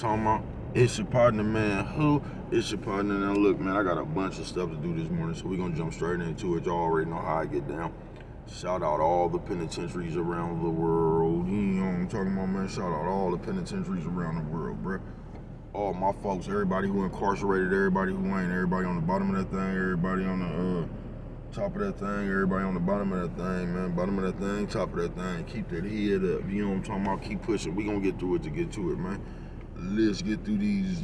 talking about? It's your partner, man. Who? It's your partner. Now, look, man, I got a bunch of stuff to do this morning, so we're going to jump straight into it. Y'all already know how I get down. Shout out all the penitentiaries around the world. You know what I'm talking about, man? Shout out all the penitentiaries around the world, bro. All my folks, everybody who incarcerated, everybody who ain't, everybody on the bottom of that thing, everybody on the top of that thing, everybody on the bottom of that thing, man. Bottom of that thing, top of that thing. Keep that head up. You know what I'm talking about? Keep pushing. We gonna get through it to get to it, man. Let's get through these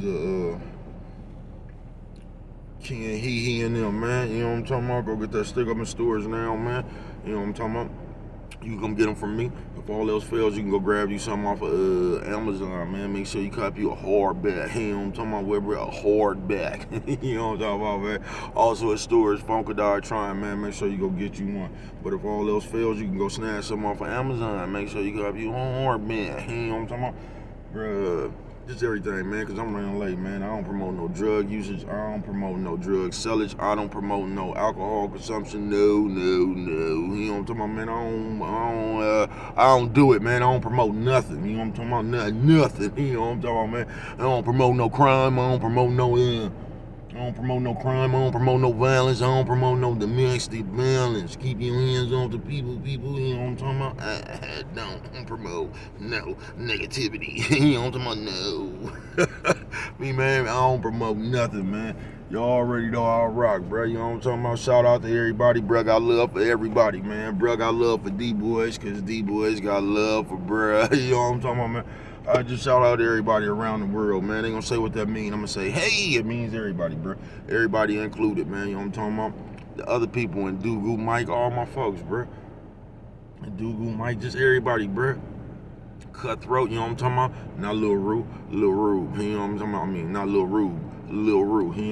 Ken, he and them, man. You know what I'm talking about? Go get that stick up in stores now, man. You know what I'm talking about? You can come get them from me. If all else fails, you can go grab you something off of Amazon, man. Make sure you copy a hardback. You know what I'm talking about? Whatever, a hardback. You know what I'm talking about, man? Also at stores, Funkadar trying, man. Make sure you go get you one. But if all else fails, you can go snatch something off of Amazon. Make sure you copy a hardback. You know what I'm talking about? Bruh. Just everything, man, because I'm running late, man. I don't promote no drug usage. I don't promote no drug sellage. I don't promote no alcohol consumption. No. You know what I'm talking about, man? I don't do it, man. I don't promote nothing. You know what I'm talking about? Nothing. You know what I'm talking about, man? I don't promote no crime. I don't promote no crime. I don't promote no violence. I don't promote no domestic violence. Keep your hands off the people. You know what I'm talking about? I don't promote no negativity. You know what I'm talking about? No. Me, man, I don't promote nothing, man. Y'all already know I rock, bro. You know what I'm talking about? Shout out to everybody, bro. Got love for everybody, man. Bro, got love for D-Boys, because D-Boys got love for bro. You know what I'm talking about, man? I just shout out to everybody around the world, man. They gonna say what that mean. I'm gonna say, hey, it means everybody, bro. Everybody included, man. You know what I'm talking about? The other people in Dugu, Mike, all my folks, bro. And Dugu, Mike, just everybody, bro. Cutthroat, you know what I'm talking about? Not Lil Rube, you know what I'm talking about? I mean, not Lil Rube, you know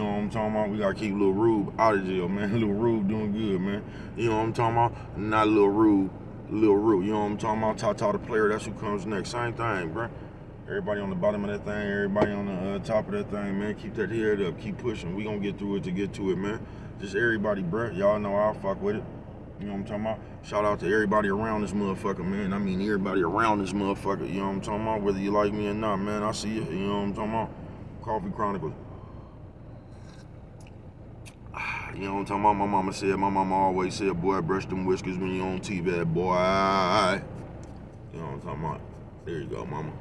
what I'm talking about? We gotta keep Lil Rube out of jail, man. Lil Rube doing good, man. You know what I'm talking about? Not Lil Rube, you know what I'm talking about? Tata the player, that's who comes next. Same thing, bro. Everybody on the bottom of that thing, everybody on the top of that thing, man. Keep that head up, keep pushing. We gonna get through it to get to it, man. Just everybody, bro. Y'all know I'll fuck with it. You know what I'm talking about? Shout out to everybody around this motherfucker, man. I mean, everybody around this motherfucker. You know what I'm talking about? Whether you like me or not, man. I see you. You know what I'm talking about? Coffee Chronicles. You know what I'm talking about? My mama always said, boy, brush them whiskers when you on TV, boy. You know what I'm talking about? There you go, mama.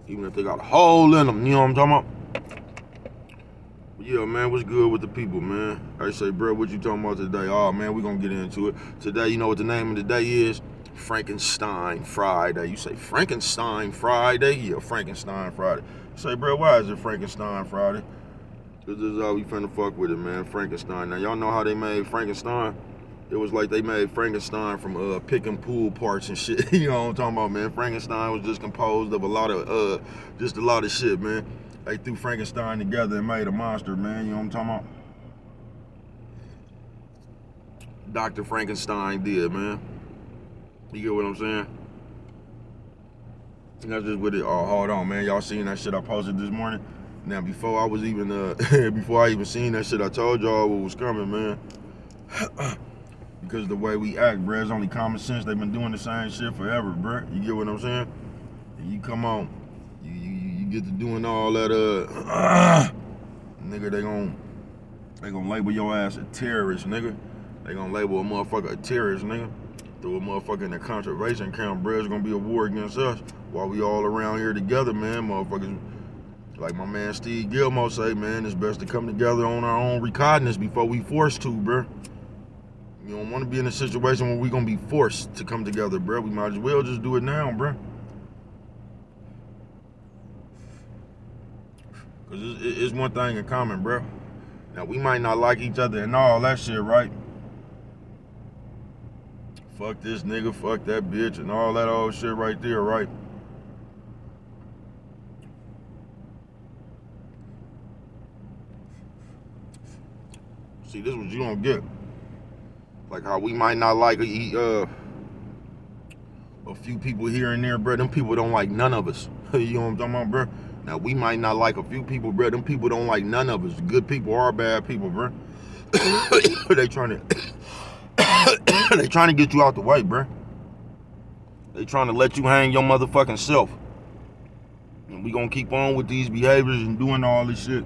Even if they got a hole in them, you know what I'm talking about? But yeah, man, what's good with the people, man? I say, bro, what you talking about today? Oh, man, we gonna get into it. Today, you know what the name of the day is? Frankenstein Friday. You say, Frankenstein Friday? Yeah, Frankenstein Friday. You say, bro, why is it Frankenstein Friday? This is how we finna fuck with it, man. Frankenstein. Now, y'all know how they made Frankenstein? It was like they made Frankenstein from picking pool parts and shit. You know what I'm talking about, man? Frankenstein was just composed of a lot of shit, man. They threw Frankenstein together and made a monster, man. You know what I'm talking about? Dr. Frankenstein did, man. You get what I'm saying? And that's just what it. Oh, hold on, man. Y'all seen that shit I posted this morning? Now, before I even seen that shit, I told y'all what was coming, man. Because the way we act, bruh, it's only common sense. They've been doing the same shit forever, bruh. You get what I'm saying? And you come on, you get to doing all that, nigga, they gon' label your ass a terrorist, nigga. They gon' label a motherfucker a terrorist, nigga. Throw a motherfucker in the conservation camp, bruh. It's gonna be a war against us while we all around here together, man. Motherfuckers, like my man Steve Gilmore say, man, it's best to come together on our own recognizance before we forced to, bruh. You don't want to be in a situation where we're going to be forced to come together, bro. We might as well just do it now, bro. Because it's one thing in common, bro. Now, we might not like each other and all that shit, right? Fuck this nigga, fuck that bitch, and all that old shit right there, right? See, this is what you don't get. Like how we might not like a few people here and there, bro. Them people don't like none of us. You know what I'm talking about, bro? Now, we might not like a few people, bro. Them people don't like none of us. Good people are bad people, bro. They trying to get you out the way, bro. They trying to let you hang your motherfucking self. And we gonna keep on with these behaviors and doing all this shit.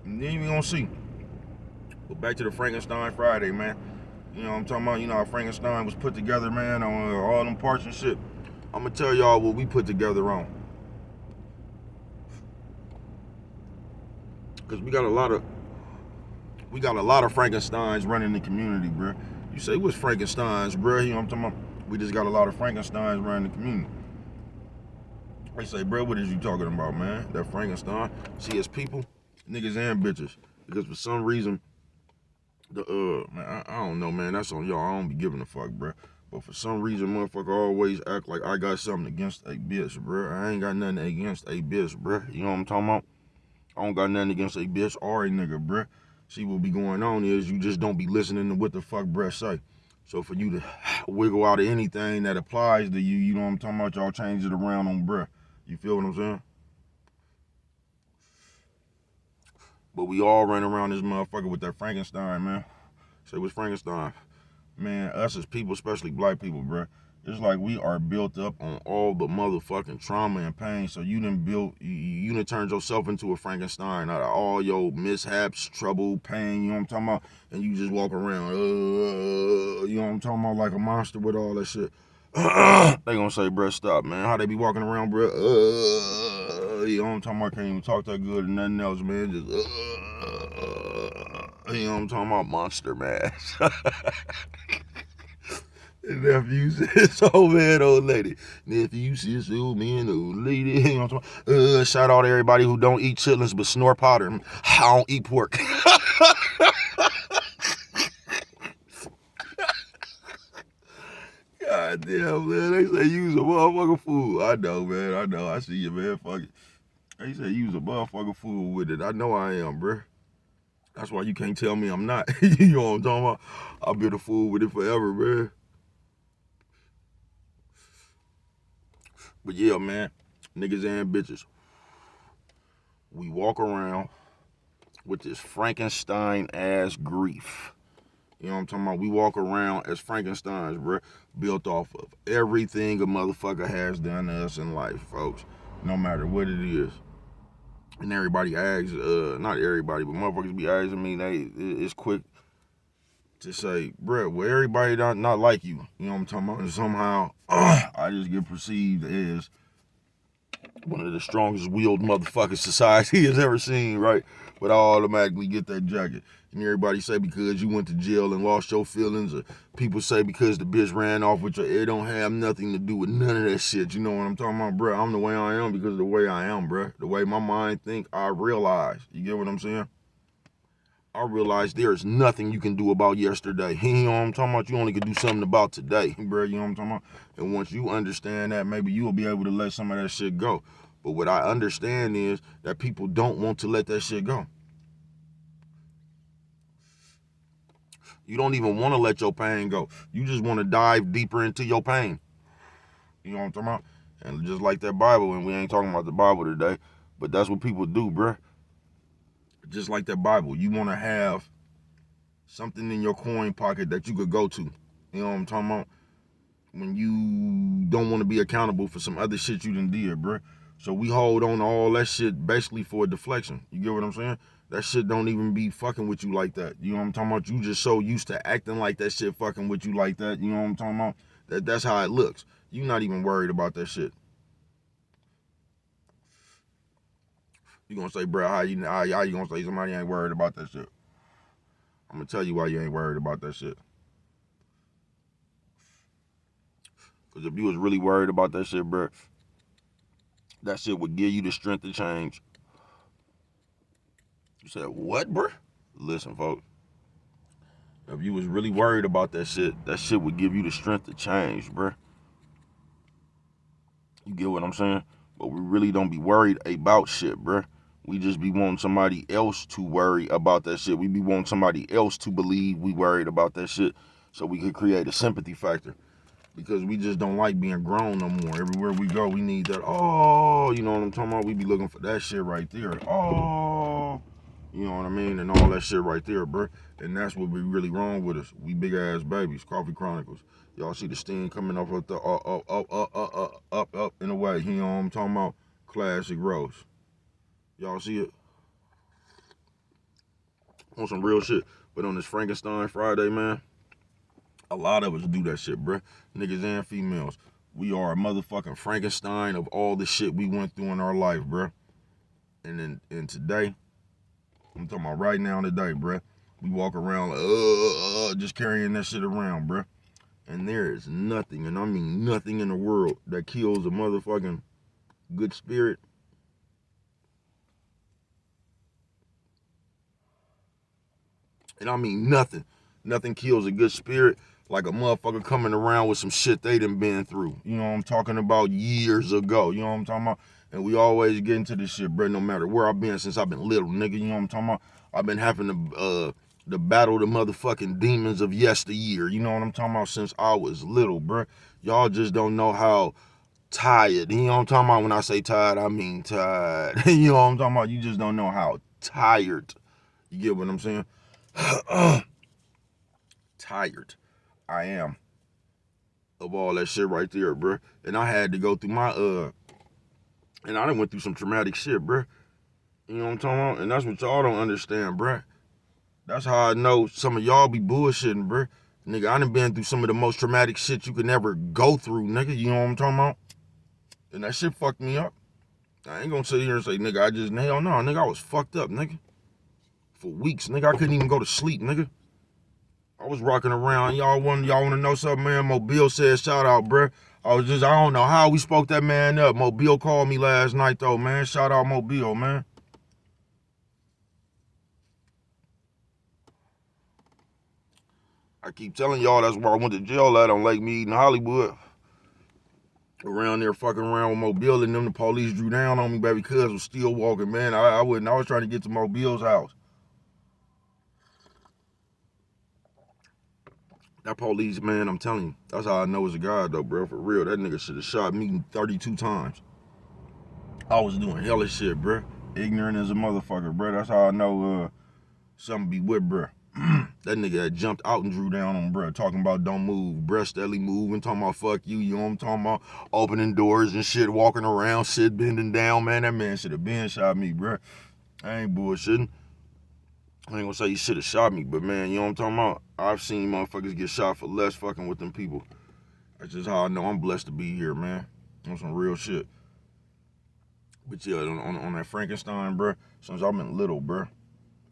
And then we gonna see. But back to the Frankenstein Friday, man. You know what I'm talking about? You know how Frankenstein was put together, man, on all them parts and shit. I'm gonna tell y'all what we put together on. Cause we got a lot of Frankensteins running the community, bro. You say, what's Frankensteins, bro? You know what I'm talking about? We just got a lot of Frankensteins running the community. They say, bro, what is you talking about, man? That Frankenstein? See, it's people, niggas and bitches. Because for some reason, man, I don't know, man. That's on y'all. I don't be giving a fuck, bro. But for some reason, motherfucker always act like I got something against a bitch, bro. I ain't got nothing against a bitch, bro. You know what I'm talking about? I don't got nothing against a bitch or a nigga, bro. See, what be going on is you just don't be listening to what the fuck bruh say. So for you to wiggle out of anything that applies to you, you know what I'm talking about? Y'all change it around on bruh. You feel what I'm saying? But we all ran around this motherfucker with that Frankenstein, man. Say, what's Frankenstein? Man, us as people, especially black people, bruh, it's like we are built up on all the motherfucking trauma and pain. So you done turned yourself into a Frankenstein out of all your mishaps, trouble, pain, you know what I'm talking about? And you just walk around, you know what I'm talking about, like a monster with all that shit. They gonna say, bruh, stop, man. How they be walking around, bruh? You know what I'm talking about? Can't even talk that good and nothing else, man. Just, you know what I'm talking about? Monster mash. Nephew says, old man, old lady. Nephew says, old man, old lady. You know what I'm talking about? Shout out to everybody who don't eat chitlins but snore powder. I don't eat pork. God damn, man. They say use a motherfucking fool. I know, man. I know. I see you, man. Fuck it. They say use a motherfucking fool with it. I know I am, bruh. That's why you can't tell me I'm not. You know what I'm talking about? I'll be the fool with it forever, man. But yeah, man. Niggas and bitches. We walk around with this Frankenstein ass grief. You know what I'm talking about? We walk around as Frankensteins, bro, built off of everything a motherfucker has done to us in life, folks. No matter what it is. And everybody asks, not everybody, but motherfuckers be asking me, it's quick to say, bro, well, everybody not like you. You know what I'm talking about? And somehow, I just get perceived as one of the strongest willed motherfuckers society has ever seen, right? But I automatically get that jacket. And everybody say because you went to jail and lost your feelings, or people say because the bitch ran off with you, it don't have nothing to do with none of that shit. You know what I'm talking about, bro? I'm the way I am because of the way I am, bro. The way my mind think, I realize. You get what I'm saying? I realize there is nothing you can do about yesterday. You know what I'm talking about? You only can do something about today, bro. You know what I'm talking about? And once you understand that, maybe you'll be able to let some of that shit go. But what I understand is that people don't want to let that shit go. You don't even want to let your pain go. You just want to dive deeper into your pain. You know what I'm talking about? And just like that Bible, and we ain't talking about the Bible today, but that's what people do, bruh. Just like that Bible, you want to have something in your coin pocket that you could go to. You know what I'm talking about? When you don't want to be accountable for some other shit you done did, bruh. So we hold on to all that shit basically for a deflection. You get what I'm saying? That shit don't even be fucking with you like that. You know what I'm talking about? You just so used to acting like that shit fucking with you like that. You know what I'm talking about? That's how it looks. You not even worried about that shit. You gonna say, bro, how you gonna say somebody ain't worried about that shit? I'm gonna tell you why you ain't worried about that shit. Because if you was really worried about that shit, bro, that shit would give you the strength to change. You said, what, bro? Listen, folks. If you was really worried about that shit would give you the strength to change, bro. You get what I'm saying? But we really don't be worried about shit, bro. We just be wanting somebody else to worry about that shit. We be wanting somebody else to believe we worried about that shit so we could create a sympathy factor. Because we just don't like being grown no more. Everywhere we go, we need that, oh, you know what I'm talking about? We be looking for that shit right there. Oh, you know what I mean? And all that shit right there, bro. And that's what be really wrong with us. We big ass babies. Coffee Chronicles. Y'all see the steam coming up the up in the way. You know what I'm talking about? classic roast. Y'all see it? On some real shit. But on this Frankenstein Friday, man, a lot of us do that shit, bruh. Niggas and females. We are a motherfucking Frankenstein of all the shit we went through in our life, bruh. And today, I'm talking about right now today, bruh. We walk around like, just carrying that shit around, bruh. And there is nothing, and I mean nothing in the world that kills a motherfucking good spirit. And I mean nothing. Nothing kills a good spirit like a motherfucker coming around with some shit they done been through. You know what I'm talking about? Years ago. You know what I'm talking about? And we always get into this shit, bro, no matter where I've been since I've been little, nigga. You know what I'm talking about? I've been having to battle the motherfucking demons of yesteryear. You know what I'm talking about? Since I was little, bro. Y'all just don't know how tired. You know what I'm talking about? When I say tired, I mean tired. You know what I'm talking about? You just don't know how tired. You get what I'm saying? Tired I am of all that shit right there, bruh. And I had to go through my and I done went through some traumatic shit, bruh. You know what I'm talking about? And that's what y'all don't understand, bruh. That's how I know some of y'all be bullshitting, bruh. Nigga, I done been through some of the most traumatic shit you could never go through, nigga. You know what I'm talking about? And that shit fucked me up. I ain't gonna sit here and say, nigga, hell no, nigga, I was fucked up, nigga. For weeks, nigga, I couldn't even go to sleep, nigga. I was rocking around. Y'all want to know something, man? Mobile said shout out, bruh. I don't know how we spoke that man up. Mobile called me last night, though, man. Shout out Mobile, man. I keep telling y'all that's where I went to jail at on Lake Mead in Hollywood. Around there fucking around with Mobile, and then the police drew down on me, baby, cuz was still walking, man. I was trying to get to Mobile's house. That police, man, I'm telling you, that's how I know it's a God, though, bro. For real, that nigga should have shot me 32 times. I was doing hella shit, bro. Ignorant as a motherfucker, bro. That's how I know something be with, bro. That nigga had jumped out and drew down on bro, talking about don't move, bro, steadily moving, talking about fuck you, you know what I'm talking about, opening doors and shit, walking around, shit bending down, man, that man should have been shot me, bro. I ain't bullshitting. I ain't gonna say he should have shot me, but man, you know what I'm talking about? I've seen motherfuckers get shot for less fucking with them people. That's just how I know I'm blessed to be here, man. On some real shit. But yeah, on that Frankenstein, bro, since I've been little, bro,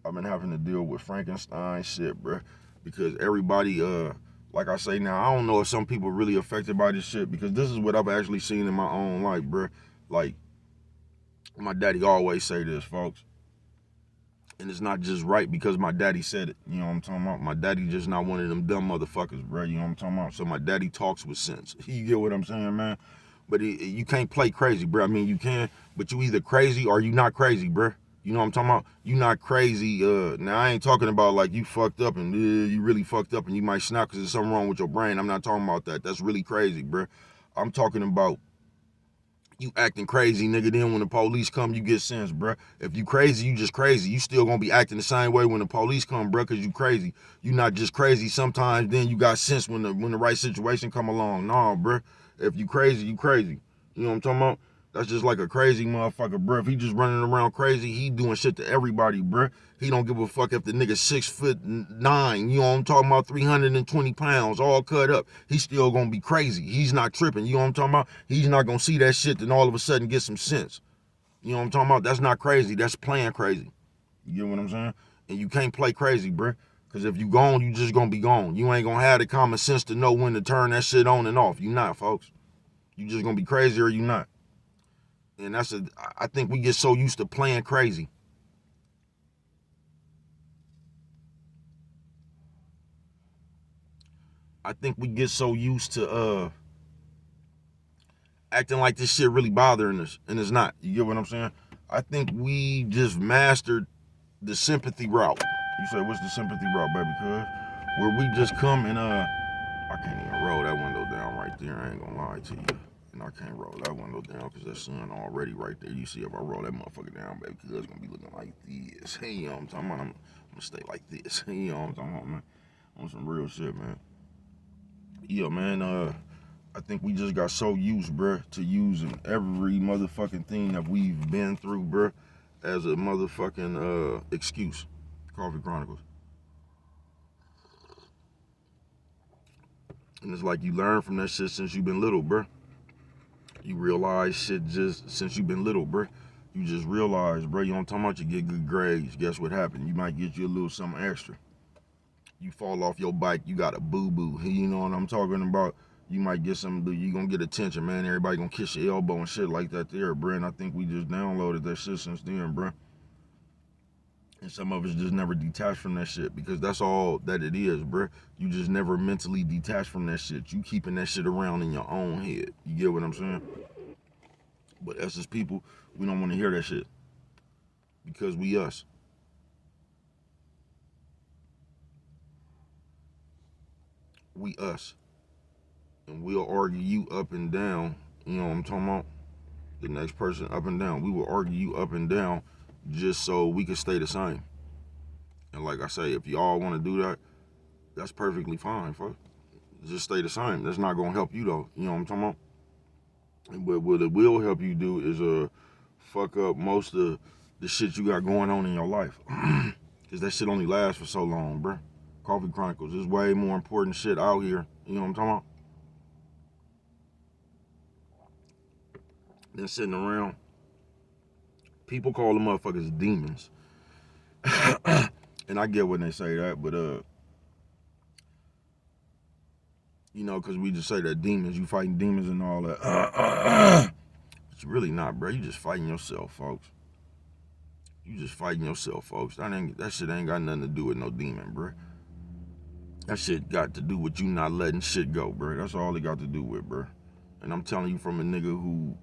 I've been having to deal with Frankenstein shit, bro, because everybody, like I say now, I don't know if some people are really affected by this shit, because this is what I've actually seen in my own life, bro. Like, my daddy always say this, folks, and it's not just right because my daddy said it, you know what I'm talking about? My daddy just not one of them dumb motherfuckers, bro, you know what I'm talking about? So my daddy talks with sense. You get what I'm saying, man? But you can't play crazy, bro. I mean, you can, but you either crazy or you not crazy, bro. You know what I'm talking about? You not crazy. Now, I ain't talking about like you fucked up and you really fucked up and you might snap because there's something wrong with your brain. I'm not talking about that. That's really crazy, bro. I'm talking about you acting crazy, nigga. Then when the police come, you get sense, bro. If you crazy, you just crazy. You still gonna be acting the same way when the police come, bro, because you crazy. You not just crazy. Sometimes then you got sense when the right situation come along. Nah, bro. If you crazy, you crazy. You know what I'm talking about? That's just like a crazy motherfucker, bro. If he just running around crazy, he doing shit to everybody, bro. He don't give a fuck if the nigga 6'9", you know what I'm talking about, 320 pounds, all cut up. He still gonna be crazy. He's not tripping, you know what I'm talking about? He's not gonna see that shit and all of a sudden get some sense. You know what I'm talking about? That's not crazy. That's playing crazy. You get what I'm saying? And you can't play crazy, bro. Because if you gone, you just gonna be gone. You ain't gonna have the common sense to know when to turn that shit on and off. You not, folks. You just gonna be crazy or you not. And I think we get so used to playing crazy. I think we get so used to acting like this shit really bothering us, and it's not. You get what I'm saying? I think we just mastered the sympathy route. You say, what's the sympathy route, baby? Cuz where we just come and I can't even roll that window down right there. I ain't gonna lie to you. And I can't roll that window down because that sun already right there. You see, if I roll that motherfucker down, baby, cuz it's gonna be looking like this. Hey, you know what I'm talking about? I'm gonna stay like this. You know what I'm talking about, man? On some real shit, man. Yeah, man. I think we just got so used, bruh, to using every motherfucking thing that we've been through, bruh, as a motherfucking excuse. Coffee Chronicles. And it's like you learn from that shit since you've been little, bruh. You realize shit just since you've been little, bruh. You just realize, bruh, you know what I'm talking about? You get good grades. Guess what happened? You might get you a little something extra. You fall off your bike, you got a boo-boo. You know what I'm talking about? You might get something, you gonna get attention, man. Everybody gonna kiss your elbow and shit like that there, bruh. And I think we just downloaded that shit since then, bruh. And some of us just never detached from that shit because that's all that it is, bruh. You just never mentally detached from that shit. You keeping that shit around in your own head. You get what I'm saying? But us as people, we don't want to hear that shit because we us. We us. And we'll argue you up and down. You know what I'm talking about? The next person up and down. We will argue you up and down just so we can stay the same. And like I say, if y'all want to do that, that's perfectly fine, folks. Just stay the same. That's not gonna help you though. You know what I'm talking about? But what it will help you do is fuck up most of the shit you got going on in your life. Cause that shit only lasts for so long, bruh. Coffee Chronicles. There's way more important shit out here. You know what I'm talking about? Than sitting around. People call them motherfuckers demons. And I get when they say that, but you know, cause we just say that demons, you fighting demons and all that. But you really not, bro. You just fighting yourself, folks. You just fighting yourself, folks. That shit ain't got nothing to do with no demon, bro. That shit got to do with you not letting shit go, bro. That's all it got to do with, bro. And I'm telling you from a nigga who,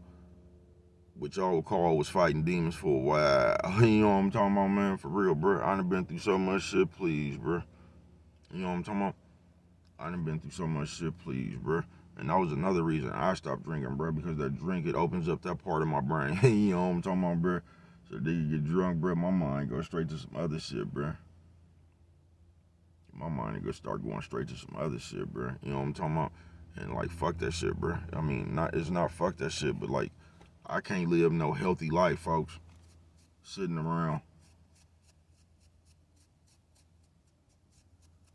what y'all would call, was fighting demons for a while. You know what I'm talking about, man? For real, bro. I done been through so much shit, please, bro. You know what I'm talking about? I done been through so much shit, please, bro. And that was another reason I stopped drinking, bro, because that drink, it opens up that part of my brain. You know what I'm talking about, bro? So they get drunk, bro, my mind goes straight to some other shit, bro. My mind go start going straight to some other shit, bro. You know what I'm talking about? And like, fuck that shit, bro. I mean, it's not fuck that shit, but like, I can't live no healthy life, folks, sitting around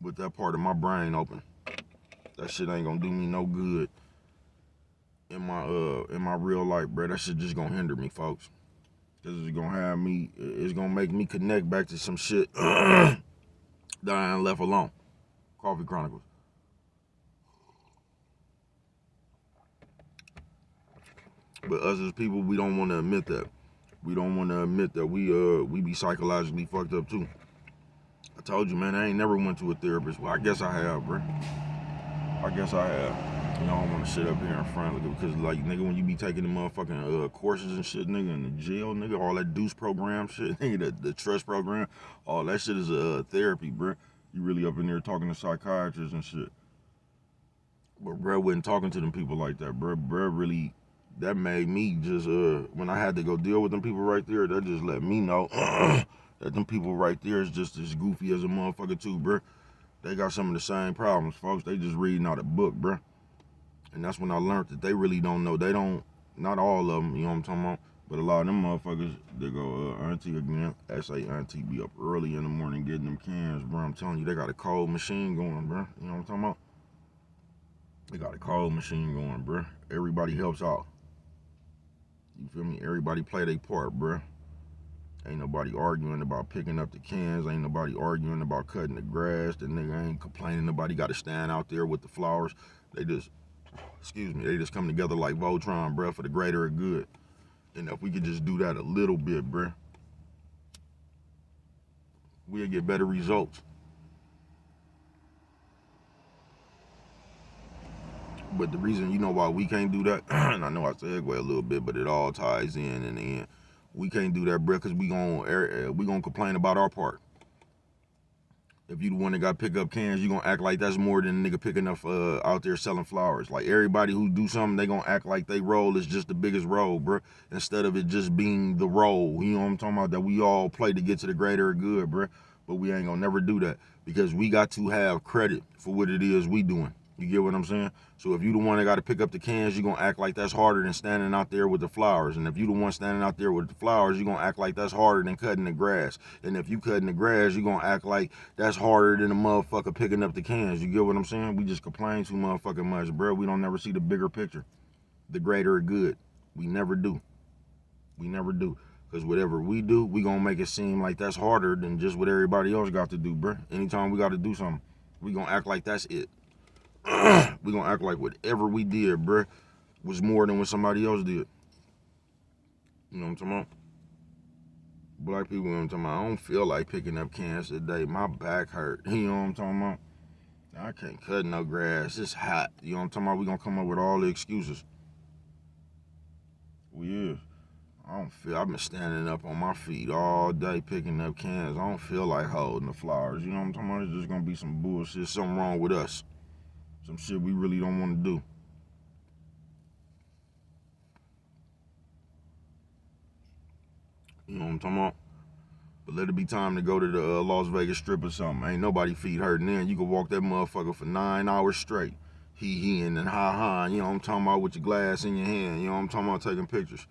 with that part of my brain open. That shit ain't gonna do me no good in my real life, bro. That shit just gonna hinder me, folks. Cause it's gonna make me connect back to some shit that I ain't left alone. Coffee Chronicles. But us as people, we don't want to admit that. We don't want to admit that we be psychologically fucked up too. I told you, man, I ain't never went to a therapist. Well, I guess I have, bro. I guess I have. You know, I don't want to sit up here in front of it because, like, nigga, when you be taking the motherfucking courses and shit, nigga, in the jail, nigga, all that deuce program shit, nigga, the trust program, all that shit is therapy, bro. You really up in there talking to psychiatrists and shit. But bro wasn't talking to them people like that, bro. Bro really, that made me just, when I had to go deal with them people right there, that just let me know that them people right there is just as goofy as a motherfucker too, bro. They got some of the same problems, folks. They just reading out a book, bro. And that's when I learned that they really don't know. They don't, not all of them, you know what I'm talking about? But a lot of them motherfuckers, they go, auntie again. I say auntie be up early in the morning getting them cans, bro. I'm telling you, they got a cold machine going, bro. You know what I'm talking about? They got a cold machine going, bro. Everybody helps out. You feel me? Everybody play their part, bro. Ain't nobody arguing about picking up the cans. Ain't nobody arguing about cutting the grass. The nigga ain't complaining. Nobody got to stand out there with the flowers. They just, they just come together like Voltron, bro, for the greater good. And if we could just do that a little bit, bro, we'll get better results. But the reason, you know why we can't do that, and I know I segue a little bit, but it all ties in the end. We can't do that, bro, because we gonna complain about our part. If you the one that got pick up cans, you gonna act like that's more than a nigga picking up out there selling flowers. Like everybody who do something, they gonna act like they role is just the biggest role, bro. Instead of it just being the role, you know what I'm talking about, that we all play to get to the greater good, bro. But we ain't gonna never do that because we got to have credit for what it is we doing. You get what I'm saying? So if you the one that got to pick up the cans, you're going to act like that's harder than standing out there with the flowers. And if you the one standing out there with the flowers, you're going to act like that's harder than cutting the grass. And if you cutting the grass, you're going to act like that's harder than a motherfucker picking up the cans. You get what I'm saying? We just complain too motherfucking much, bro. We don't never see the bigger picture, the greater good. We never do. We never do. Because whatever we do, we going to make it seem like that's harder than just what everybody else got to do, bro. Anytime we got to do something, we going to act like that's it. We gonna act like whatever we did, bruh, was more than what somebody else did. You know what I'm talking about? Black people, you know what I'm talking about? I don't feel like picking up cans today. My back hurt. You know what I'm talking about? I can't cut no grass. It's hot. You know what I'm talking about? We gonna come up with all the excuses. We is. I've been standing up on my feet all day picking up cans. I don't feel like holding the flowers. You know what I'm talking about? It's just gonna be some bullshit. Something wrong with us. Some shit we really don't want to do. You know what I'm talking about? But let it be time to go to the Las Vegas Strip or something. Ain't nobody feet hurting then. You can walk that motherfucker for 9 hours straight. He-heeing and ha-ha. You know what I'm talking about, with your glass in your hand. You know what I'm talking about, taking pictures.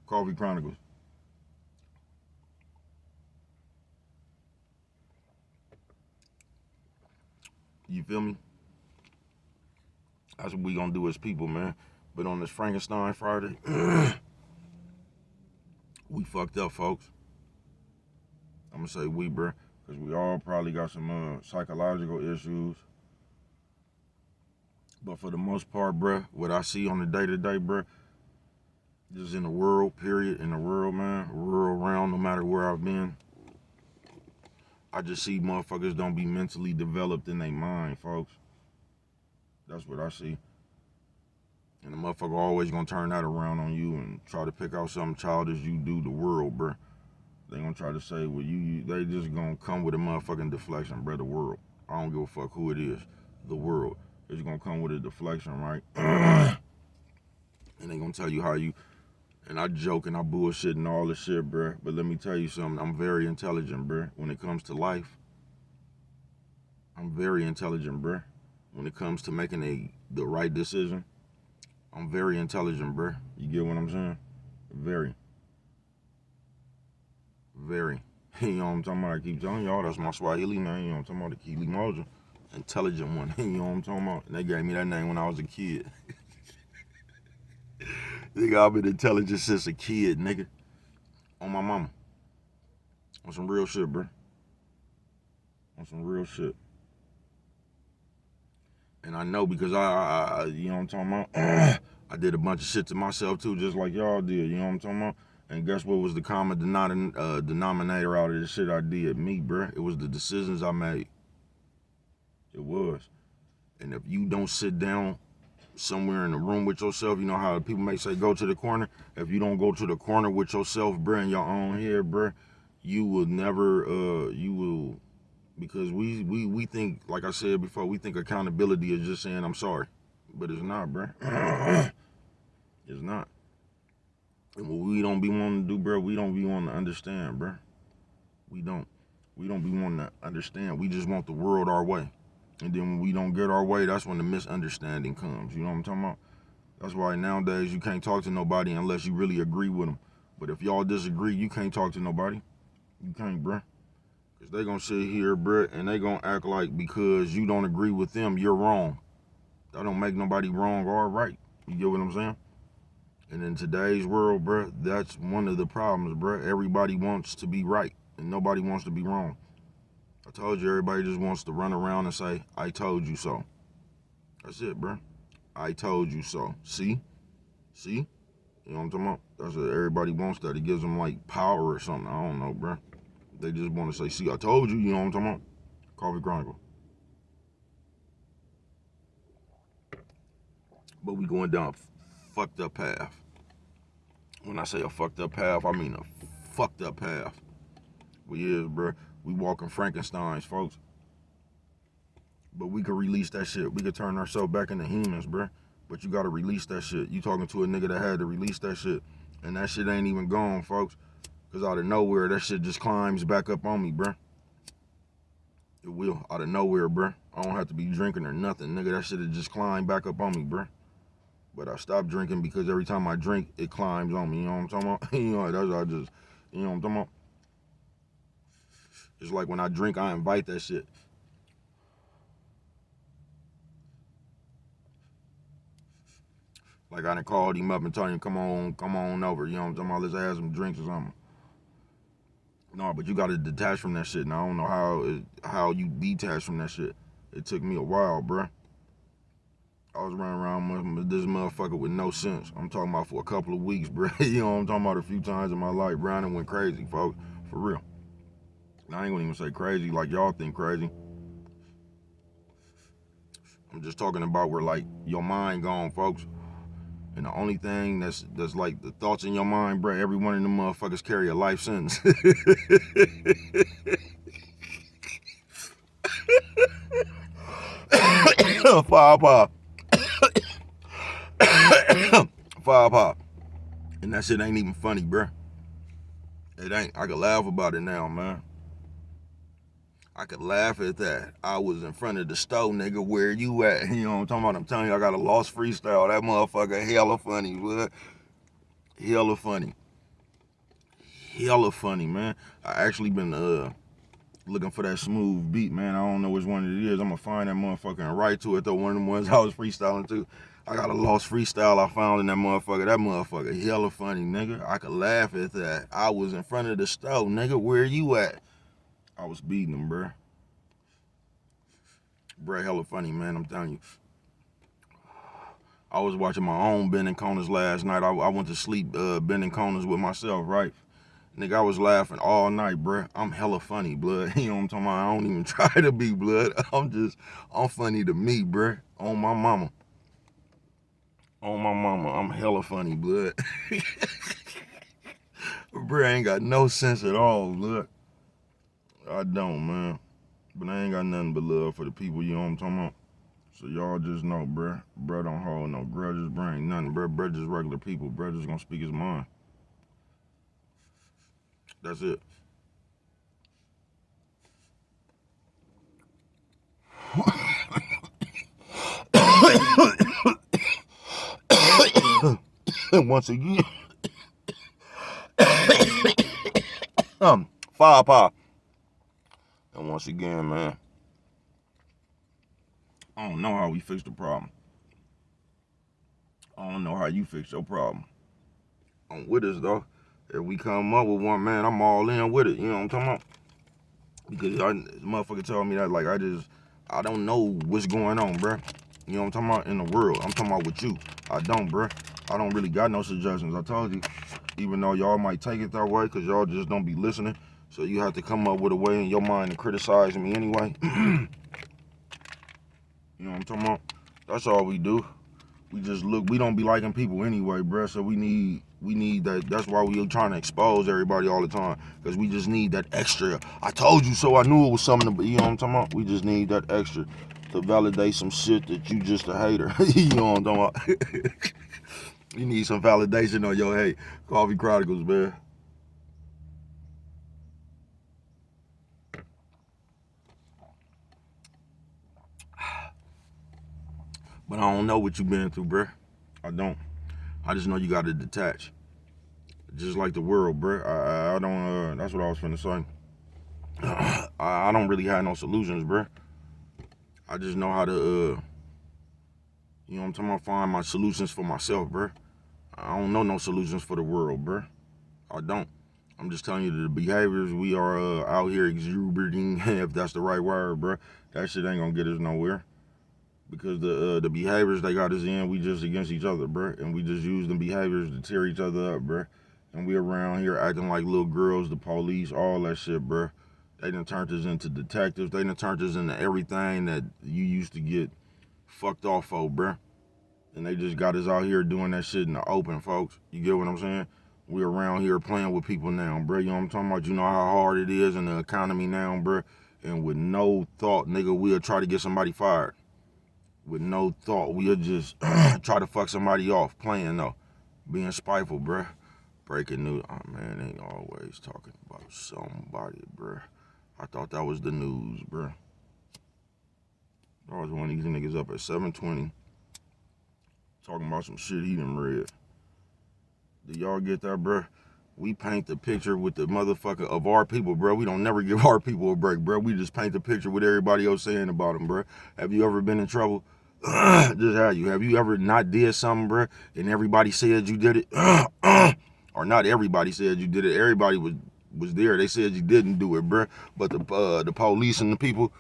Coffee Chronicles. You feel me? That's what we gonna do as people, man. But on this Frankenstein Friday, we fucked up, folks. I'm gonna say we, bruh, because we all probably got some psychological issues. But for the most part, bruh, what I see on the day-to-day, bruh, just in the world, period, in the world, man, rural realm, no matter where I've been, I just see motherfuckers don't be mentally developed in their mind, folks. That's what I see. And the motherfucker always gonna turn that around on you and try to pick out something childish you do the world, bruh. They gonna try to say, well, they just gonna come with a motherfucking deflection, bruh, the world. I don't give a fuck who it is, the world. It's gonna come with a deflection, right? And they gonna tell you how you, and I joke and I bullshit and all this shit, bruh. But let me tell you something, I'm very intelligent, bruh. When it comes to life, I'm very intelligent, bruh. When it comes to making the right decision, I'm very intelligent, bruh. You get what I'm saying? Very. Very. You know what I'm talking about? I keep telling y'all, that's my Swahili name. You know what I'm talking about? The Kili Moja. Intelligent one. You know what I'm talking about? And they gave me that name when I was a kid. Nigga, I've been intelligent since a kid, nigga. On my mama. On some real shit, bruh. On some real shit. And I know because I you know what I'm talking about? I did a bunch of shit to myself too, just like y'all did. You know what I'm talking about? And guess what was the common denominator out of the shit I did? Me, bruh. It was the decisions I made. It was. And if you don't sit down somewhere in the room with yourself, you know how people may say go to the corner? If you don't go to the corner with yourself, bruh, in your own head, bruh, you will never, because we think, like I said before, we think accountability is just saying I'm sorry. But it's not, bruh. It's not. And what we don't be wanting to do, bruh, we don't be wanting to understand, bruh. We don't. We don't be wanting to understand. We just want the world our way. And then when we don't get our way, that's when the misunderstanding comes. You know what I'm talking about? That's why nowadays you can't talk to nobody unless you really agree with them. But if y'all disagree, you can't talk to nobody. You can't, bruh. Because they going to sit here, bruh, and they going to act like because you don't agree with them, you're wrong. That don't make nobody wrong or right. You get what I'm saying? And in today's world, bruh, that's one of the problems, bruh. Everybody wants to be right, and nobody wants to be wrong. I told you, everybody just wants to run around and say, I told you so. That's it, bruh. I told you so. See? See? You know what I'm talking about? That's what everybody wants that. It gives them, like, power or something. I don't know, bruh. They just want to say, see, I told you. You know what I'm talking about? Coffee Chronicle. But we going down a fucked up path. When I say a fucked up path, I mean a fucked up path. We is, bruh. We walking Frankensteins, folks. But we could release that shit. We could turn ourselves back into humans, bruh. But you gotta release that shit. You talking to a nigga that had to release that shit. And that shit ain't even gone, folks. Because out of nowhere, that shit just climbs back up on me, bruh. It will, out of nowhere, bruh. I don't have to be drinking or nothing, nigga. That shit have just climbed back up on me, bruh. But I stopped drinking because every time I drink, it climbs on me. You know what I'm talking about? You know, that's how I just, you know what I'm talking about? It's like when I drink, I invite that shit. Like I done called him up and told him, come on over. You know what I'm talking about? Let's have some drinks or something. No, but you got to detach from that shit. And I don't know how you detach from that shit. It took me a while, bruh. I was running around with this motherfucker with no sense. I'm talking about for a couple of weeks, bruh. You know what I'm talking about? A few times in my life, Brandon went crazy, folks. For real. And I ain't gonna even say crazy like y'all think crazy. I'm just talking about where like your mind gone, folks. And the only thing that's like the thoughts in your mind, bruh, every one of them motherfuckers carry a life sentence. Five pop. Five pop. And that shit ain't even funny, bruh. It ain't. I could laugh about it now, man. I could laugh at that. I was in front of the stove, nigga. Where you at? You know what I'm talking about? I'm telling you, I got a lost freestyle. That motherfucker hella funny, blood. Hella funny. Hella funny, man. I actually been looking for that smooth beat, man. I don't know which one it is. I'm gonna find that motherfucker and write to it though. One of them ones I was freestyling to. I got a lost freestyle I found in that motherfucker. That motherfucker hella funny, nigga. I could laugh at that. I was in front of the stove, nigga. Where you at? I was beating him, bruh. Bruh, hella funny, man. I'm telling you. I was watching my own bending corners last night. I went to sleep bending corners with myself, right? Nigga, I was laughing all night, bruh. I'm hella funny, blood. You know what I'm talking about? I don't even try to be, blood. I'm funny to me, bruh. On my mama. On my mama. I'm hella funny, blood. Bruh, I ain't got no sense at all, blood. I don't, man. But I ain't got nothing but love for the people, you know what I'm talking about? So y'all just know, bruh. Bruh don't hold no grudges, bruh ain't nothing, bruh. Bruh just regular people. Bruh just gonna speak his mind. That's it. Once again, five pop. And once again, man, I don't know how we fix the problem. I don't know how you fix your problem. I'm with us though. If we come up with one, man, I'm all in with it. You know what I'm talking about? Because the motherfucker told me that, like, I don't know what's going on, bruh. You know what I'm talking about? In the world. I'm talking about with you. I don't, bruh. I don't really got no suggestions. I told you, even though y'all might take it that way, because y'all just don't be listening. So you have to come up with a way in your mind to criticize me anyway. You know what I'm talking about? That's all we do. We just look, we don't be liking people anyway, bruh. So we need that. That's why we trying to expose everybody all the time. Because we just need that extra. I told you so, I knew it was something, but you know what I'm talking about? We just need that extra to validate some shit that you just a hater. You know what I'm talking about? You need some validation on your hate. Coffee Chronicles, man. But I don't know what you been through, bruh. I don't. I just know you got to detach. Just like the world, bruh. I don't, that's what I was finna say. I don't really have no solutions, bruh. I just know how to, you know what I'm talking about, find my solutions for myself, bruh. I don't know no solutions for the world, bruh. I don't. I'm just telling you the behaviors we are out here exuberting, if that's the right word, bruh. That shit ain't gonna get us nowhere. Because the behaviors they got us in, we just against each other, bruh. And we just use them behaviors to tear each other up, bruh. And we around here acting like little girls, the police, all that shit, bruh. They done turned us into detectives. They done turned us into everything that you used to get fucked off for, bruh. And they just got us out here doing that shit in the open, folks. You get what I'm saying? We around here playing with people now, bruh. You know what I'm talking about? You know how hard it is in the economy now, bruh. And with no thought, nigga, we'll try to get somebody fired. With no thought, we'll just try to fuck somebody off, playing though. Being spiteful, bruh. Breaking news. Oh, man, they ain't always talking about somebody, bruh. I thought that was the news, bruh. I was one of these niggas up at 7:20 talking about some shit he done read. Do y'all get that, bruh? We paint the picture with the motherfucker of our people, bro. We don't never give our people a break, bro. We just paint the picture with everybody else saying about them, bro. Have you ever been in trouble? Just how you. Have you ever not did something, bro, and everybody said you did it? Or not everybody said you did it. Everybody was there. They said you didn't do it, bro. But the police and the people,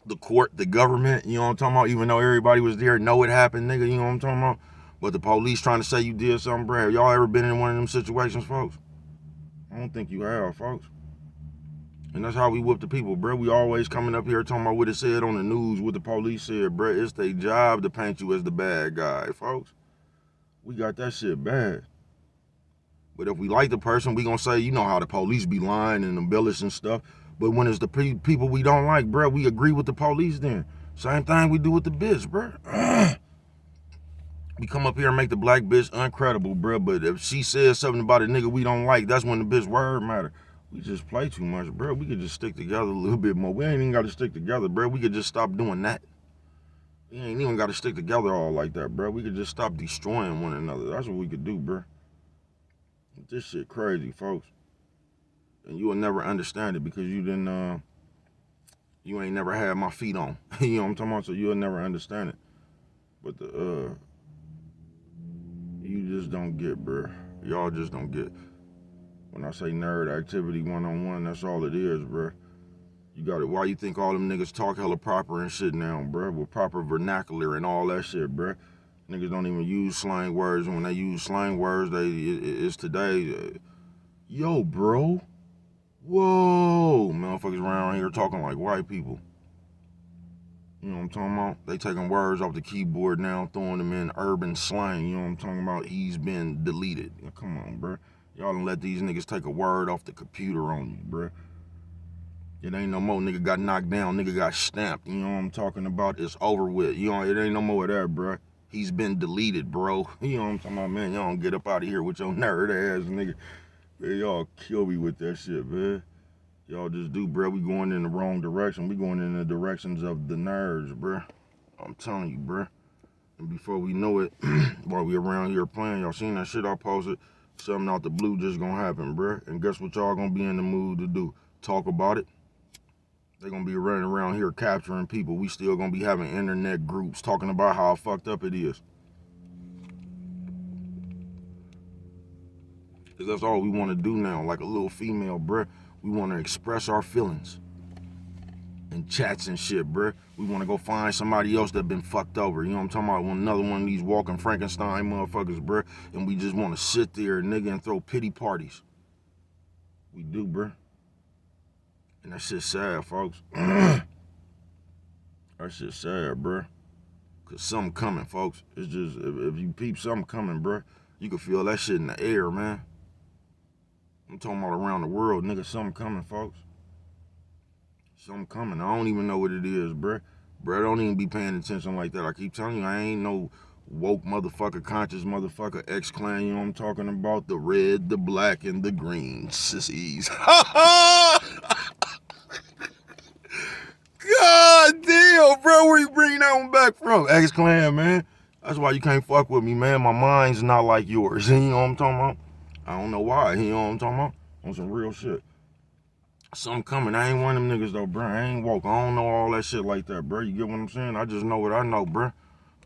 the court, the government, you know what I'm talking about? Even though everybody was there, know it happened, nigga, you know what I'm talking about? But the police trying to say you did something, bro. Have y'all ever been in one of them situations, folks? I don't think you have, folks. And that's how we whoop the people, bro. We always coming up here talking about what it said on the news, what the police said, bro. It's their job to paint you as the bad guy, folks. We got that shit bad. But if we like the person, we gonna say, you know how the police be lying and embellishing stuff. But when it's the people we don't like, bro, we agree with the police then. Same thing we do with the bitch, bro. We come up here and make the black bitch uncredible, bro. But if she says something about a nigga we don't like, that's when the bitch word matter. We just play too much, bro. We could just stick together a little bit more. We ain't even got to stick together, bro. We could just stop doing that. We ain't even got to stick together all like that, bro. We could just stop destroying one another. That's what we could do, bro. This shit crazy, folks. And you will never understand it because you didn't, you ain't never had my feet on. You know what I'm talking about? So you'll never understand it. But you just don't get, bro. Y'all just don't get. When I say nerd activity one-on-one, that's all it is, bro. You got it. Why you think all them niggas talk hella proper and shit now, bro? With proper vernacular and all that shit, bro. Niggas don't even use slang words. And when they use slang words, it's today. Yo, bro. Whoa. Motherfuckers around here talking like white people. You know what I'm talking about? They taking words off the keyboard now, throwing them in urban slang. You know what I'm talking about? He's been deleted. Come on, bro. Y'all done let these niggas take a word off the computer on you, bro. It ain't no more. Nigga got knocked down. Nigga got stamped. You know what I'm talking about? It's over with. You know, it ain't no more of that, bro. He's been deleted, bro. You know what I'm talking about, man? Y'all don't get up out of here with your nerd ass, nigga. Man, y'all kill me with that shit, man. Y'all just do, bro. We going in the wrong direction. We going in the directions of the nerds, bro. I'm telling you, bro. And before we know it, while we around here playing, y'all seen that shit I posted? Something out the blue just gonna happen, bro. And guess what y'all gonna be in the mood to do? Talk about it. They gonna be running around here capturing people. We still gonna be having internet groups talking about how fucked up it is. Cause that's all we wanna do now, like a little female, bruh. We wanna express our feelings. And chats and shit, bruh. We wanna go find somebody else that been fucked over. You know what I'm talking about? Another one of these walking Frankenstein motherfuckers, bruh. And we just wanna sit there, nigga, and throw pity parties. We do, bruh. And that shit's sad, folks. That shit's sad, bruh. Cause something coming, folks. It's just, if you peep something coming, bruh, you can feel that shit in the air, man. I'm talking about around the world, nigga, something coming, folks. Something coming. I don't even know what it is, bruh. Bruh, don't even be paying attention like that. I keep telling you, I ain't no woke motherfucker, conscious motherfucker, X-Clan, you know what I'm talking about? The red, the black, and the green sissies. God damn, bro, where you bring that one back from? X-Clan, man. That's why you can't fuck with me, man. My mind's not like yours. You know what I'm talking about? I don't know why. You know what I'm talking about? On some real shit. Something coming. I ain't one of them niggas, though, bro. I ain't woke. I don't know all that shit like that, bro. You get what I'm saying? I just know what I know, bro.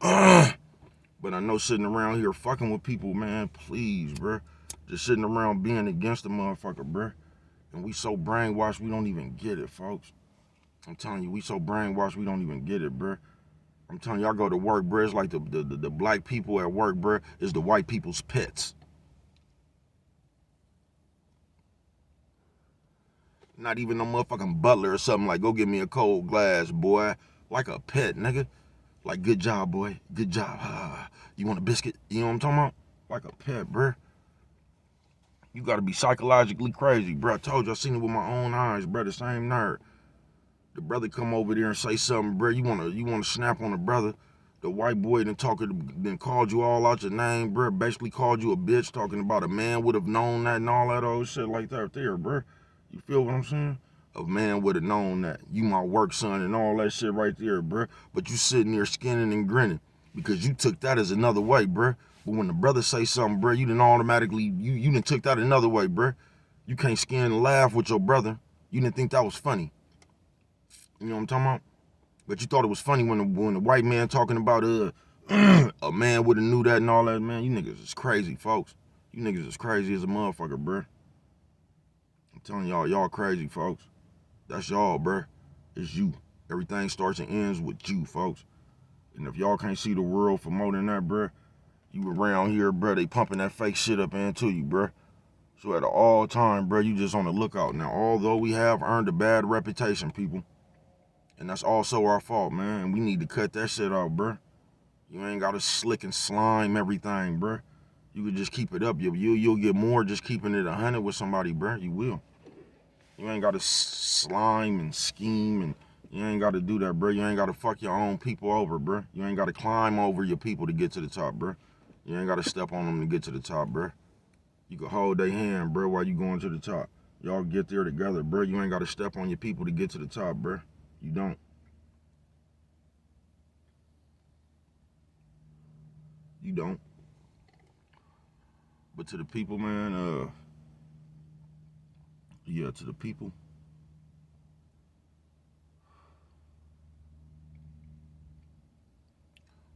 But I know sitting around here fucking with people, man, please, bro. Just sitting around being against the motherfucker, bro. And we so brainwashed, we don't even get it, folks. I'm telling you, we so brainwashed, we don't even get it, bro. I'm telling you, I go to work, bro. It's like the black people at work, bro, is the white people's pets. Not even no motherfucking butler or something like, go get me a cold glass, boy. Like a pet, nigga. Like, good job, boy. Good job. You want a biscuit? You know what I'm talking about? Like a pet, bro. You gotta be psychologically crazy, bro. I told you, I seen it with my own eyes, bro. The same nerd. The brother come over there and say something, bro. You wanna snap on the brother. The white boy then called you all out your name, bro. Basically called you a bitch, talking about a man would have known that and all that old shit like that there, bro. You feel what I'm saying? A man would have known that. You my work son and all that shit right there, bruh. But you sitting there skinning and grinning because you took that as another way, bruh. But when the brother say something, bruh, you didn't automatically, you didn't took that another way, bruh. You can't skin and laugh with your brother. You didn't think that was funny. You know what I'm talking about? But you thought it was funny when the white man talking about a man would have knew that and all that, man. You niggas is crazy, folks. You niggas is crazy as a motherfucker, bruh. I'm telling y'all crazy, folks. That's y'all, bruh. It's you. Everything starts and ends with you, folks. And if y'all can't see the world for more than that, bruh, you around here, bruh, they pumping that fake shit up into you, bruh. So at all time, bruh, you just on the lookout. Now, although we have earned a bad reputation, people, and that's also our fault, man, and we need to cut that shit out, bruh. You ain't got to slick and slime everything, bruh. You could just keep it up. You'll get more just keeping it 100 with somebody, bruh. You will. You ain't got to slime and scheme, and you ain't got to do that, bruh. You ain't got to fuck your own people over, bruh. You ain't got to climb over your people to get to the top, bruh. You ain't got to step on them to get to the top, bruh. You can hold their hand, bruh, while you going to the top. Y'all get there together, bruh. You ain't got to step on your people to get to the top, bruh. You don't. You don't. But to the people, man, yeah, to the people,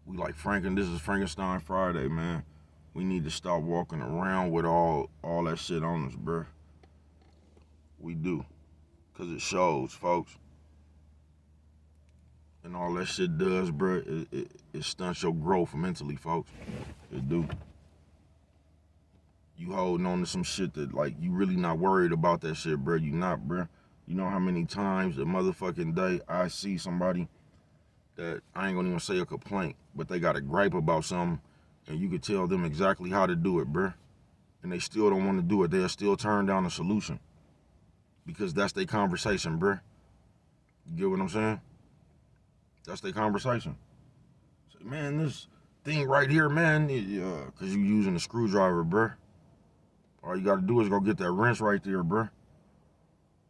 we like this is Frankenstein Friday, man. We need to stop walking around with all that shit on us, bruh. We do. Because it shows, folks. And all that shit does, bruh, it stunts your growth mentally, folks. It do. You holding on to some shit that, like, you really not worried about that shit, bruh. You not, bruh. You know how many times a motherfucking day I see somebody that I ain't gonna even say a complaint, but they got a gripe about something, and you could tell them exactly how to do it, bruh. And they still don't want to do it. They'll still turn down the solution. Because that's their conversation, bruh. You get what I'm saying? That's their conversation. Say, man, this thing right here, man, because you using a screwdriver, bruh. All you got to do is go get that wrench right there, bruh.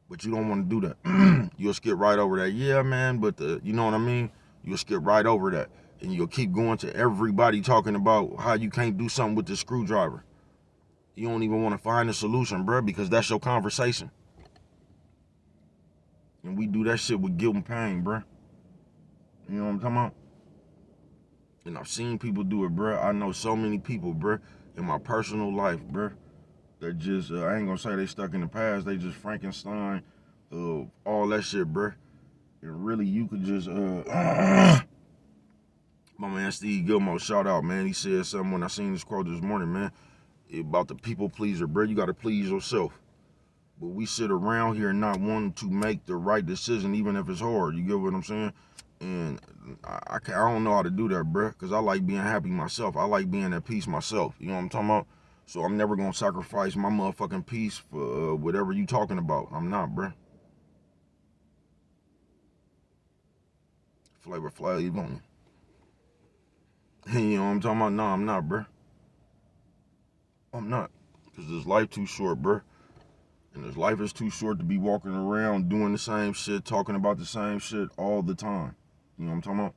But you don't want to do that. You'll skip right over that. Yeah, man, but you know what I mean? You'll skip right over that. And you'll keep going to everybody talking about how you can't do something with the screwdriver. You don't even want to find a solution, bruh, because that's your conversation. And we do that shit with guilt and pain, bruh. You know what I'm talking about? And I've seen people do it, bruh. I know so many people, bruh, in my personal life, bruh, that just, I ain't gonna say they stuck in the past, they just Frankenstein, all that shit, bruh. And really, you could just, my man Steve Gilmore, shout out, man. He said something when I seen this quote this morning, man, about the people pleaser, bruh. You gotta please yourself. But we sit around here not wanting to make the right decision, even if it's hard. You get what I'm saying? And I don't know how to do that, bruh, because I like being happy myself. I like being at peace myself. You know what I'm talking about? So I'm never going to sacrifice my motherfucking peace for whatever you talking about. I'm not, bruh. Flavor Flav on you. You know what I'm talking about? No, I'm not, bruh. I'm not. Because this life too short, bruh. And this life is too short to be walking around doing the same shit, talking about the same shit all the time. You know what I'm talking about?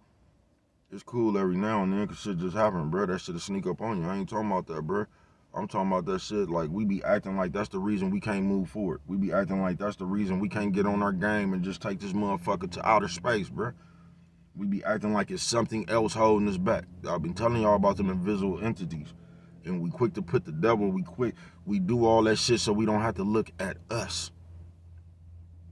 It's cool every now and then because shit just happen, bro. That shit'll sneak up on you. I ain't talking about that, bro. I'm talking about that shit like we be acting like that's the reason we can't move forward. We be acting like that's the reason we can't get on our game and just take this motherfucker to outer space, bro. We be acting like it's something else holding us back. I've been telling y'all about them invisible entities. And we quick to put the devil, we do all that shit so we don't have to look at us.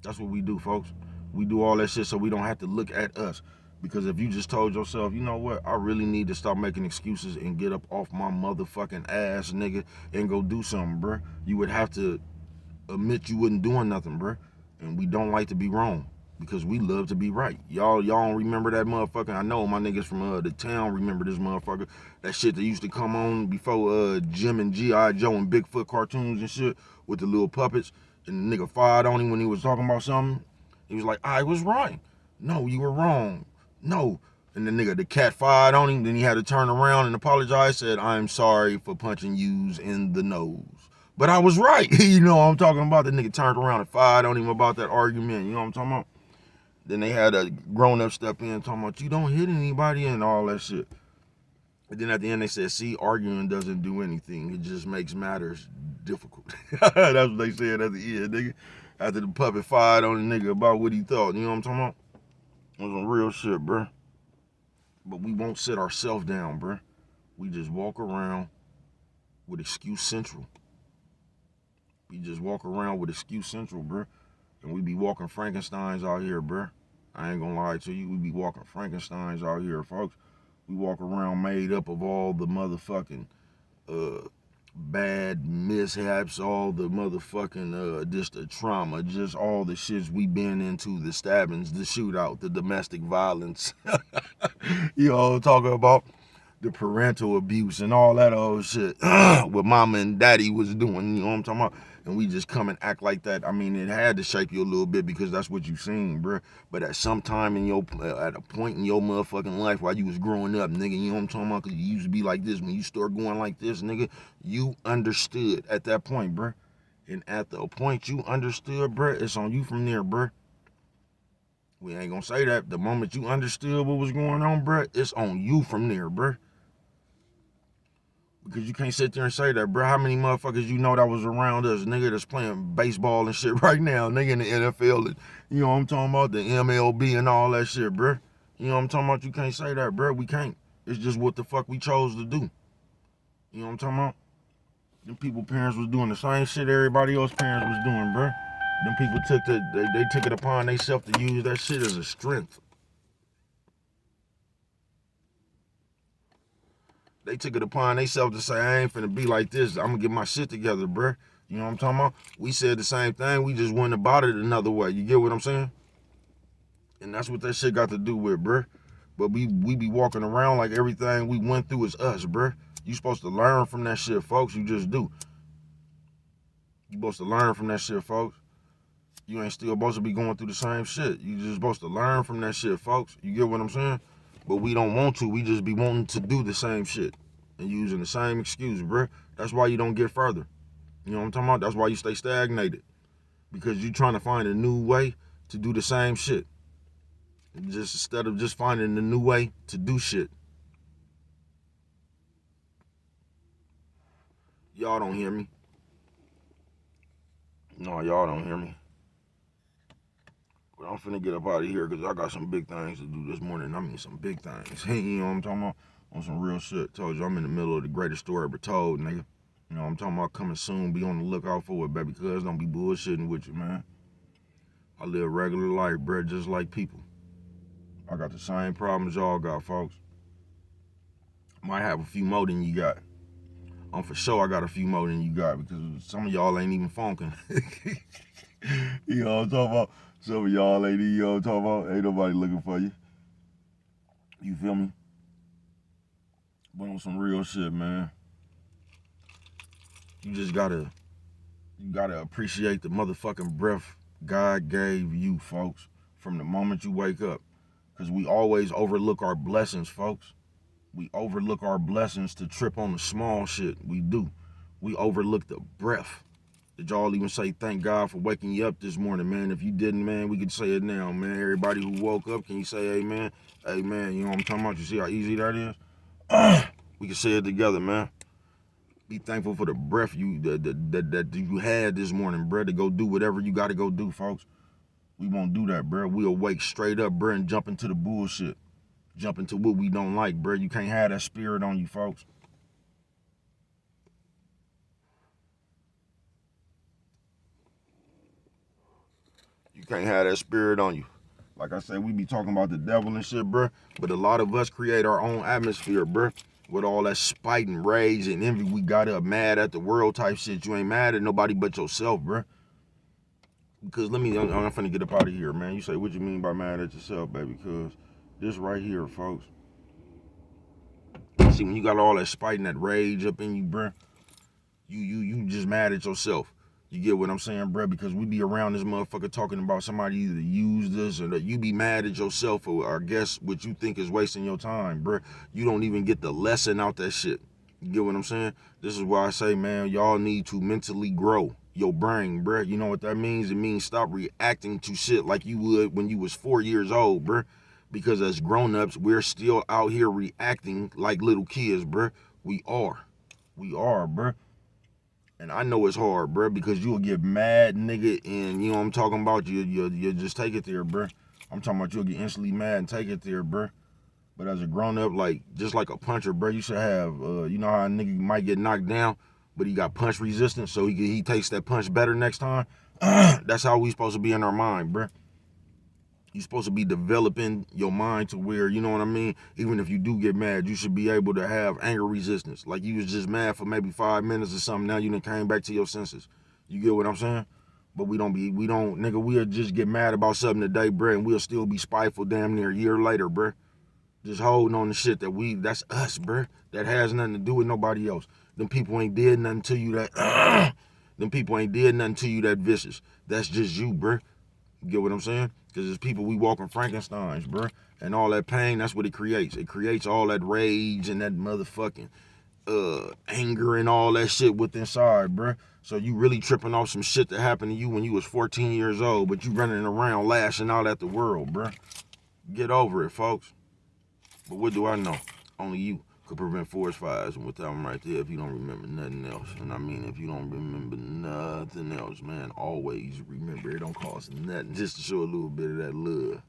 That's what we do, folks. We do all that shit so we don't have to look at us. Because if you just told yourself, you know what, I really need to stop making excuses and get up off my motherfucking ass, nigga, and go do something, bruh, you would have to admit you wasn't doing nothing, bruh. And we don't like to be wrong because we love to be right. Y'all don't remember that motherfucker? I know my niggas from the town remember this motherfucker. That shit that used to come on before Jim and G.I. Joe and Bigfoot cartoons and shit with the little puppets. And the nigga fired on him when he was talking about something. He was like, I was right. No, you were wrong. No. And the cat fired on him. Then he had to turn around and apologize. Said, I'm sorry for punching yous in the nose. But I was right. You know what I'm talking about? The nigga turned around and fired on him about that argument. You know what I'm talking about? Then they had a grown-up step in talking about, you don't hit anybody and all that shit. And then at the end they said, see, arguing doesn't do anything. It just makes matters difficult. That's what they said at the end, nigga. After the puppet fired on the nigga about what he thought. You know what I'm talking about? It was some real shit, bruh. But we won't sit ourselves down, bruh. We just walk around with excuse central. We just walk around with excuse central, bruh. And we be walking Frankensteins out here, bruh. I ain't gonna lie to you. We be walking Frankensteins out here, folks. We walk around made up of all the motherfucking bad mishaps, all the motherfucking just the trauma, just all the shits we been into, the stabbings, the shootout, the domestic violence. You know what I'm talking about? The parental abuse and all that old shit. What mama and daddy was doing, you know what I'm talking about? And we just come and act like that. I mean, it had to shape you a little bit because that's what you seen, bro. But at some time in your, at a point in your motherfucking life while you was growing up, nigga, you know what I'm talking about? Because you used to be like this. When you start going like this, nigga, you understood at that point, bro. And at the point you understood, bro, it's on you from there, bro. We ain't gonna say that. The moment you understood what was going on, bro, it's on you from there, bro. Because you can't sit there and say that, bro. How many motherfuckers you know that was around us, nigga, that's playing baseball and shit right now, nigga, in the NFL, and, you know what I'm talking about, the MLB and all that shit, bro. You know what I'm talking about? You can't say that, bro. We can't. It's just what the fuck we chose to do. You know what I'm talking about? Them people parents was doing the same shit everybody else parents was doing, bro. Them people they took it upon themselves to use that shit as a strength. They took it upon themselves to say, I ain't finna be like this. I'm gonna get my shit together, bruh. You know what I'm talking about? We said the same thing. We just went about it another way. You get what I'm saying? And that's what that shit got to do with, bruh. But we be walking around like everything we went through is us, bruh. You supposed to learn from that shit, folks. You just do. You supposed to learn from that shit, folks. You ain't still supposed to be going through the same shit. You just supposed to learn from that shit, folks. You get what I'm saying? But we don't want to. We just be wanting to do the same shit and using the same excuse, bruh. That's why you don't get further. You know what I'm talking about? That's why you stay stagnated. Because you trying to find a new way to do the same shit. Just instead of just finding a new way to do shit. Y'all don't hear me. No, y'all don't hear me. But I'm finna get up out of here because I got some big things to do this morning. I mean, some big things. You know what I'm talking about? On some real shit. Told you I'm in the middle of the greatest story ever told, nigga. You know what I'm talking about? Coming soon. Be on the lookout for it, baby. Cuz don't be bullshitting with you, man. I live regular life, bruh, just like people. I got the same problems y'all got, folks. Might have a few more than you got. For sure I got a few more than you got because some of y'all ain't even funking. You know what I'm talking about? Some of y'all ain't, you know what I'm talking about? Ain't nobody looking for you. You feel me? But on some real shit, man. You gotta appreciate the motherfucking breath God gave you, folks, from the moment you wake up. Because we always overlook our blessings, folks. We overlook our blessings to trip on the small shit. We do. We overlook the breath. Did y'all even say thank God for waking you up this morning, man? If you didn't, man, we could say it now, man. Everybody who woke up, can you say amen? Amen. You know what I'm talking about? You see how easy that is? We can say it together, man. Be thankful for the breath that you had this morning, bro, to go do whatever you got to go do, folks. We won't do that, bro. We'll wake straight up, bro, and jump into the bullshit. Jump into what we don't like, bro. You can't have that spirit on you, folks. You can't have that spirit on you. Like I said, we be talking about the devil and shit, bro. But a lot of us create our own atmosphere, bro. With all that spite and rage and envy we got up mad at the world type shit. You ain't mad at nobody but yourself, bro. Because I'm finna get up out of here, man. You say, what you mean by mad at yourself, baby? Because this right here, folks. See, when you got all that spite and that rage up in you, bro, you just mad at yourself. You get what I'm saying, bro? Because we be around this motherfucker talking about somebody either used us or that you be mad at yourself for, I guess, what you think is wasting your time, bro. You don't even get the lesson out that shit. You get what I'm saying? This is why I say, man, y'all need to mentally grow your brain, bruh. You know what that means? It means stop reacting to shit like you would when you was 4 years old, bruh. Because as grown-ups, we're still out here reacting like little kids, bruh. We are. We are, bruh. And I know it's hard, bruh, because you'll get mad, nigga, and you know what I'm talking about? You just take it there, bruh. I'm talking about you'll get instantly mad and take it there, bruh. But as a grown up, like just like a puncher, bro, you should have. You know how a nigga might get knocked down, but he got punch resistance, so he takes that punch better next time. That's how we supposed to be in our mind, bro. You supposed to be developing your mind to where, you know what I mean. Even if you do get mad, you should be able to have anger resistance. Like you was just mad for maybe 5 minutes or something. Now you done came back to your senses. You get what I'm saying? But we don't, nigga. We'll just get mad about something today, bro, and we'll still be spiteful damn near a year later, bro. Just holding on to shit that's us, bruh. That has nothing to do with nobody else. Them people ain't did nothing to you that, them people ain't did nothing to you that vicious. That's just you, bruh. You get what I'm saying? Because there's people we walking Frankensteins, bruh. And all that pain, that's what it creates. It creates all that rage and that motherfucking anger and all that shit within inside, bruh. So you really tripping off some shit that happened to you when you was 14 years old, but you running around lashing out at the world, bruh. Get over it, folks. But what do I know? Only you could prevent forest fires, and without them right there, if you don't remember nothing else. And I mean, if you don't remember nothing else, man, always remember it don't cost nothing just to show a little bit of that love.